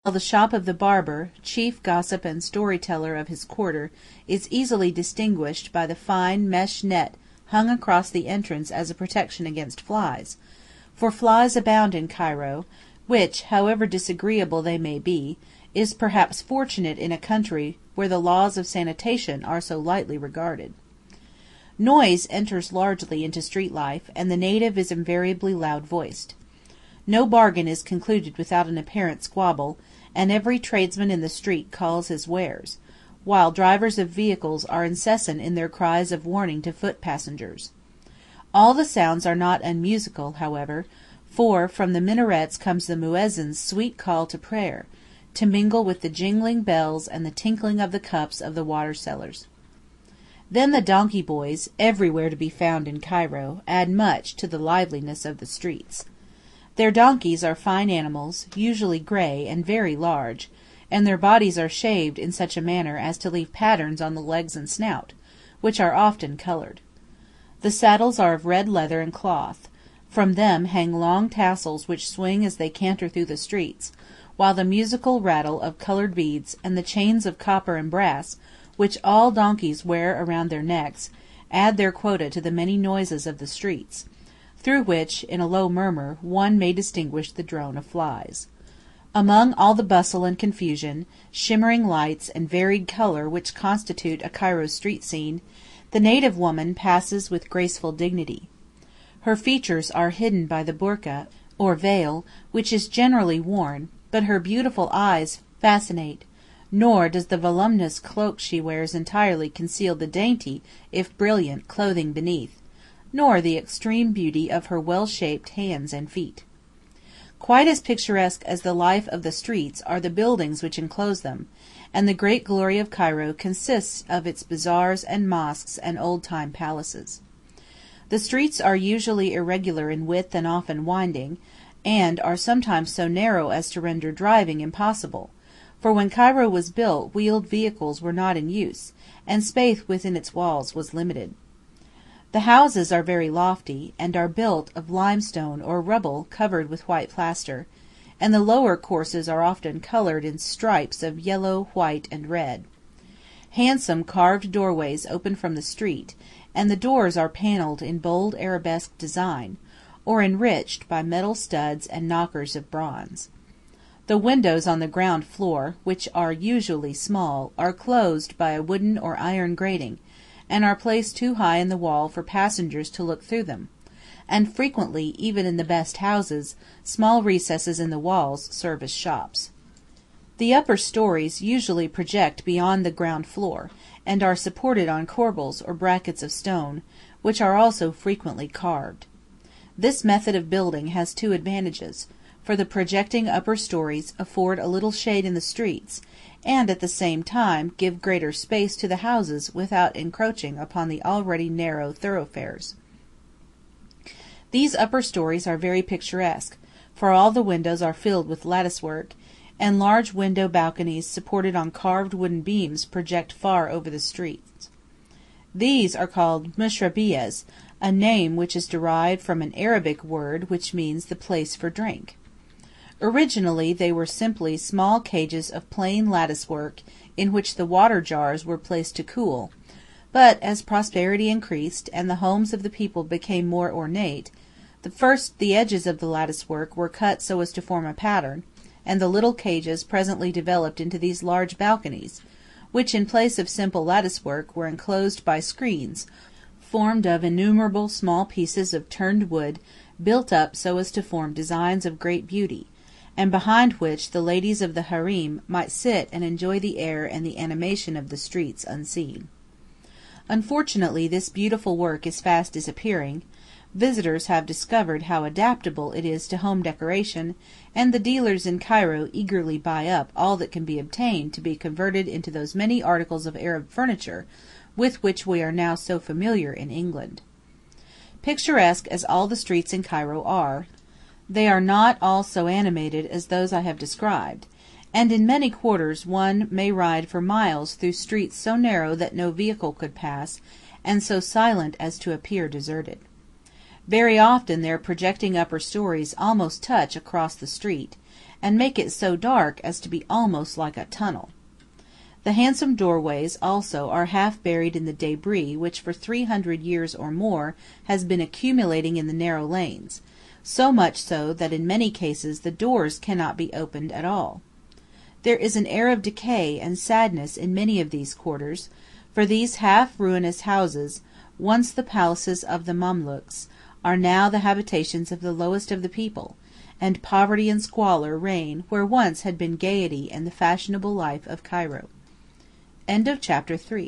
while the shop of the barber, chief gossip and story-teller of his quarter, is easily distinguished by the fine mesh net hung across the entrance as a protection against flies; for flies abound in Cairo, which, however disagreeable they may be, is perhaps fortunate in a country where the laws of sanitation are so lightly regarded. Noise enters largely into street life, and the native is invariably loud-voiced. No bargain is concluded without an apparent squabble, and every tradesman in the street calls his wares, while drivers of vehicles are incessant in their cries of warning to foot passengers. All the sounds are not unmusical, however, for from the minarets comes the muezzin's sweet call to prayer, to mingle with the jingling bells and the tinkling of the cups of the water-sellers. Then the donkey boys, everywhere to be found in Cairo, add much to the liveliness of the streets. Their donkeys are fine animals, usually grey and very large, and their bodies are shaved in such a manner as to leave patterns on the legs and snout, which are often coloured. The saddles are of red leather and cloth; from them hang long tassels which swing as they canter through the streets, while the musical rattle of coloured beads, and the chains of copper and brass, which all donkeys wear around their necks, add their quota to the many noises of the streets, through which, in a low murmur, one may distinguish the drone of flies. Among all the bustle and confusion, shimmering lights, and varied colour which constitute a Cairo street scene, the native woman passes with graceful dignity. Her features are hidden by the burka, or veil, which is generally worn, but her beautiful eyes fascinate, nor does the voluminous cloak she wears entirely conceal the dainty, if brilliant, clothing beneath, nor the extreme beauty of her well-shaped hands and feet. Quite as picturesque as the life of the streets are the buildings which enclose them, and the great glory of Cairo consists of its bazaars and mosques and old-time palaces. The streets are usually irregular in width and often winding, and are sometimes so narrow as to render driving impossible, for when Cairo was built wheeled vehicles were not in use, and space within its walls was limited. The houses are very lofty, and are built of limestone or rubble covered with white plaster, and the lower courses are often coloured in stripes of yellow, white, and red. Handsome carved doorways open from the street, and the doors are panelled in bold arabesque design, or enriched by metal studs and knockers of bronze. The windows on the ground floor, which are usually small, are closed by a wooden or iron grating, and are placed too high in the wall for passengers to look through them; and frequently, even in the best houses, small recesses in the walls serve as shops. The upper stories usually project beyond the ground floor, and are supported on corbels or brackets of stone, which are also frequently carved. This method of building has two advantages, for the projecting upper stories afford a little shade in the streets, and at the same time give greater space to the houses without encroaching upon the already narrow thoroughfares. These upper stories are very picturesque, for all the windows are filled with lattice-work, and large window balconies supported on carved wooden beams project far over the streets. These are called mushrabiyas, a name which is derived from an Arabic word which means the place for drink. Originally they were simply small cages of plain lattice-work in which the water jars were placed to cool, but as prosperity increased, and the homes of the people became more ornate, the edges of the lattice-work were cut so as to form a pattern, and the little cages presently developed into these large balconies, which in place of simple lattice-work were enclosed by screens, formed of innumerable small pieces of turned wood built up so as to form designs of great beauty, and behind which the ladies of the harem might sit and enjoy the air and the animation of the streets unseen. Unfortunately this beautiful work is fast disappearing; visitors have discovered how adaptable it is to home decoration, and the dealers in Cairo eagerly buy up all that can be obtained to be converted into those many articles of Arab furniture with which we are now so familiar in England. Picturesque as all the streets in Cairo are, they are not all so animated as those I have described, and in many quarters one may ride for miles through streets so narrow that no vehicle could pass, and so silent as to appear deserted. Very often their projecting upper stories almost touch across the street, and make it so dark as to be almost like a tunnel. The handsome doorways also are half buried in the débris which for 300 years or more has been accumulating in the narrow lanes, so much so that in many cases the doors cannot be opened at all. There is an air of decay and sadness in many of these quarters, for these half ruinous houses, once the palaces of the Mamluks, are now the habitations of the lowest of the people, and poverty and squalor reign where once had been gaiety and the fashionable life of Cairo. Chapter 4